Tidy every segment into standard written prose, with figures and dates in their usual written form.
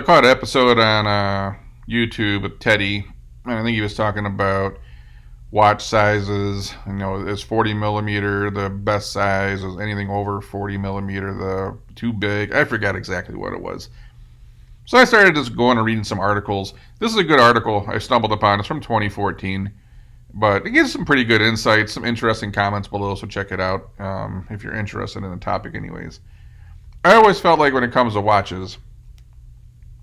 I caught an episode on YouTube with Teddy, and I think he was talking about watch sizes. Is 40 millimeter the best size? Is anything over 40 millimeter the too big? I forgot exactly what it was. So I started just going and reading some articles. This is a good article I stumbled upon. It's from 2014, but it gives some pretty good insights, some interesting comments below. So check it out if you're interested in the topic. Anyways, I always felt like when it comes to watches,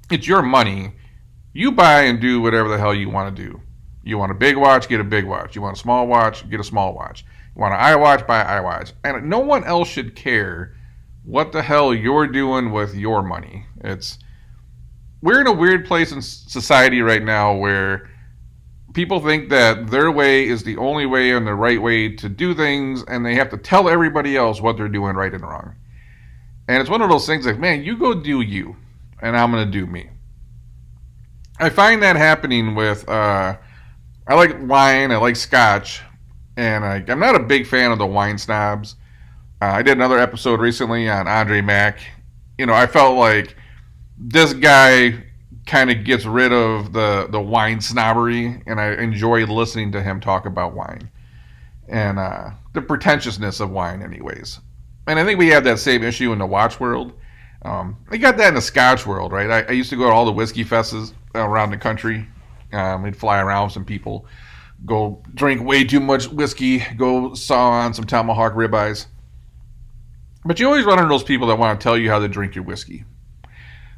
it's your money. You buy and do whatever the hell you want to do. You want a big watch, get a big watch. You want a small watch, get a small watch. You want an iWatch, buy an iWatch. And no one else should care what the hell you're doing with your money. We're in a weird place in society right now where people think that their way is the only way and the right way to do things, and they have to tell everybody else what they're doing right and wrong. And it's one of those things like, man, you go do you, and I'm going to do me. I find that happening with, I like wine, I like scotch, and I'm not a big fan of the wine snobs. I did another episode recently on Andre Mack. I felt like this guy kind of gets rid of the wine snobbery, and I enjoy listening to him talk about wine and the pretentiousness of wine, anyways. And I think we have that same issue in the watch world. I got that in the scotch world, right? I used to go to all the whiskey fests around the country. We'd fly around with some people, go drink way too much whiskey, go saw on some tomahawk ribeyes. But you always run into those people that want to tell you how to drink your whiskey.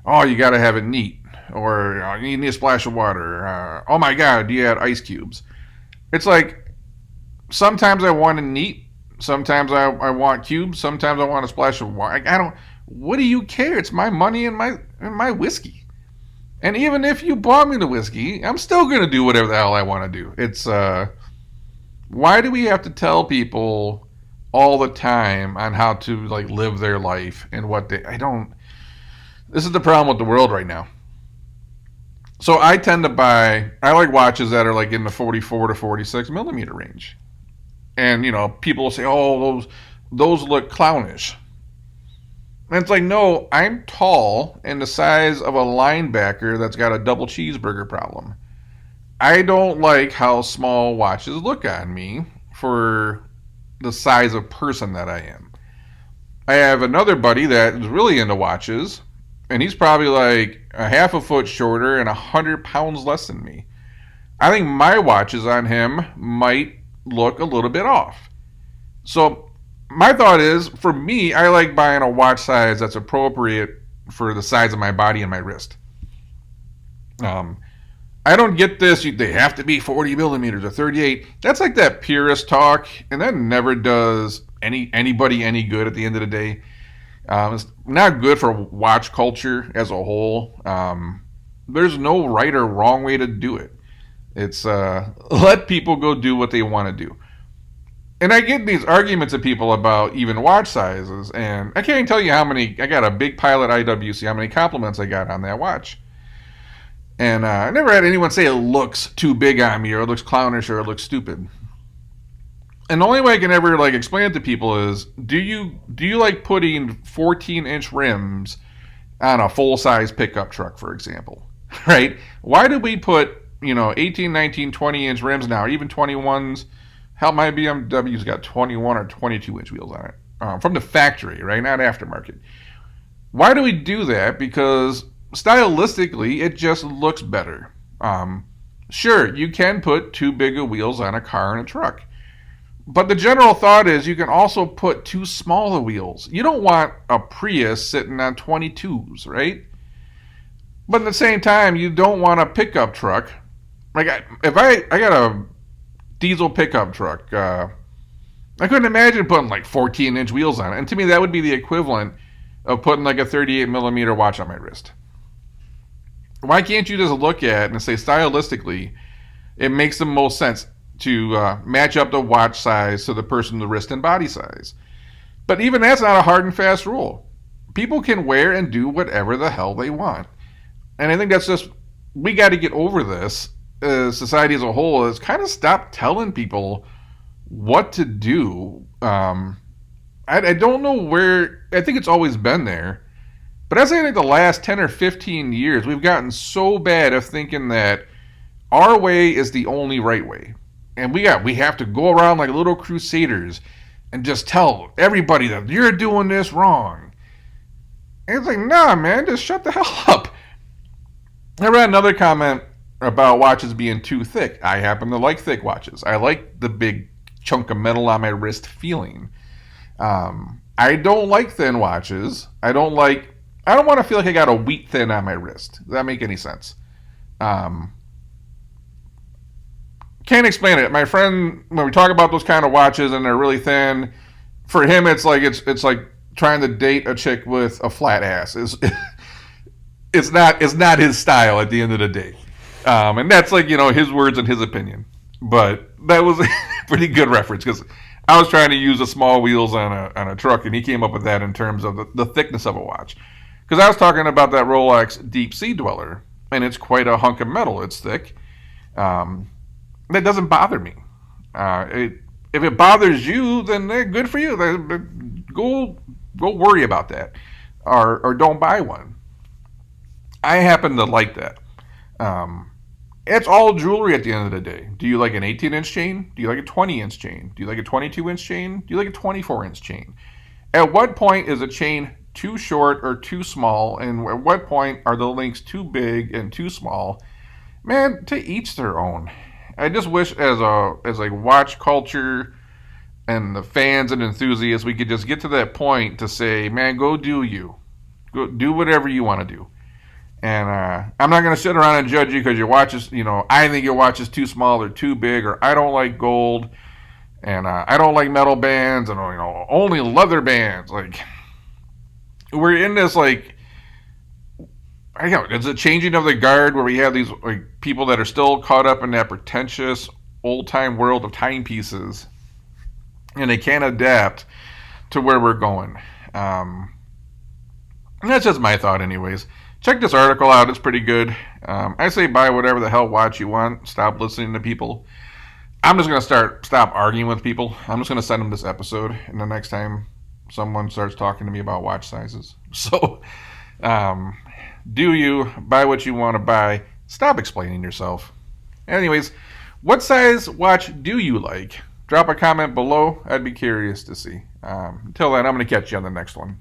Oh, you got to have it neat, or you need a splash of water. Oh my God, do you add ice cubes? It's like sometimes I want it neat, sometimes I want cubes, sometimes I want a splash of water. I don't. What do you care? It's my money and my whiskey. And even if you bought me the whiskey, I'm still going to do whatever the hell I want to do. It's, why do we have to tell people all the time on how to, live their life and this is the problem with the world right now. So I like watches that are in the 44 to 46 millimeter range. And, people will say, oh, those look clownish. And it's like, no, I'm tall and the size of a linebacker that's got a double cheeseburger problem. I don't like how small watches look on me for the size of person that I am. I have another buddy that is really into watches, and he's probably like a half a foot shorter and 100 pounds less than me. I think my watches on him might look a little bit off. So my thought is, for me, I like buying a watch size that's appropriate for the size of my body and my wrist. I don't get this, they have to be 40 millimeters or 38. That's like that purist talk, and that never does anybody any good at the end of the day. It's not good for watch culture as a whole. There's no right or wrong way to do it. It's let people go do what they want to do. And I get these arguments of people about even watch sizes, and I can't tell you how many. I got a big pile at IWC, how many compliments I got on that watch. And I never had anyone say it looks too big on me, or it looks clownish, or it looks stupid. And the only way I can ever explain it to people is, do you like putting 14-inch rims on a full-size pickup truck, for example? Right? Why do we put 18, 19, 20-inch rims now, or even 21s? Hell, my BMW's got 21 or 22-inch wheels on it. From the factory, right? Not aftermarket. Why do we do that? Because stylistically, it just looks better. Sure, you can put too big of wheels on a car and a truck. But the general thought is you can also put too small of wheels. You don't want a Prius sitting on 22s, right? But at the same time, you don't want a pickup truck. If I got a diesel pickup truck, I couldn't imagine putting 14-inch wheels on it. And to me, that would be the equivalent of putting a 38 millimeter watch on my wrist. Why can't you just look at it and say, stylistically, it makes the most sense to match up the watch size to the person, the wrist and body size? But even that's not a hard and fast rule. People can wear and do whatever the hell they want. And I think that's just, we got to get over this. Society as a whole has kind of stopped telling people what to do. I don't know where. I think it's always been there, But I'd say like the last 10 or 15 years, we've gotten so bad of thinking that our way is the only right way. And we have to go around like little crusaders and just tell everybody that you're doing this wrong. And it's like, nah, man, just shut the hell up. I read another comment about watches being too thick. I happen to like thick watches. I like the big chunk of metal on my wrist feeling. I don't like thin watches. I don't want to feel like I got a wheat thin on my wrist. Does that make any sense? Can't explain it. My friend, when we talk about those kind of watches and they're really thin, for him it's like trying to date a chick with a flat ass. It's not his style at the end of the day. And that's like, his words and his opinion. But that was a pretty good reference because I was trying to use the small wheels on a truck, and he came up with that in terms of the thickness of a watch. Because I was talking about that Rolex Deep Sea Dweller, and it's quite a hunk of metal. It's thick. That doesn't bother me. If it bothers you, then good for you. Go worry about that, or don't buy one. I happen to like that. It's all jewelry at the end of the day. Do you like an 18-inch chain? Do you like a 20-inch chain? Do you like a 22-inch chain? Do you like a 24-inch chain? At what point is a chain too short or too small? And at what point are the links too big and too small? Man, to each their own. I just wish as like watch culture and the fans and enthusiasts, we could just get to that point to say, man, go do you. Go do whatever you want to do. And I'm not going to sit around and judge you because your watch is, I think your watch is too small or too big, or I don't like gold, and I don't like metal bands, and only leather bands. Like, we're in this it's a changing of the guard where we have these people that are still caught up in that pretentious old time world of timepieces, and they can't adapt to where we're going. And that's just my thought, anyways. Check this article out. It's pretty good. I say buy whatever the hell watch you want. Stop listening to people. I'm just going to stop arguing with people. I'm just going to send them this episode, and the next time someone starts talking to me about watch sizes. So, do you buy what you want to buy? Stop explaining yourself. Anyways, what size watch do you like? Drop a comment below. I'd be curious to see. Until then, I'm going to catch you on the next one.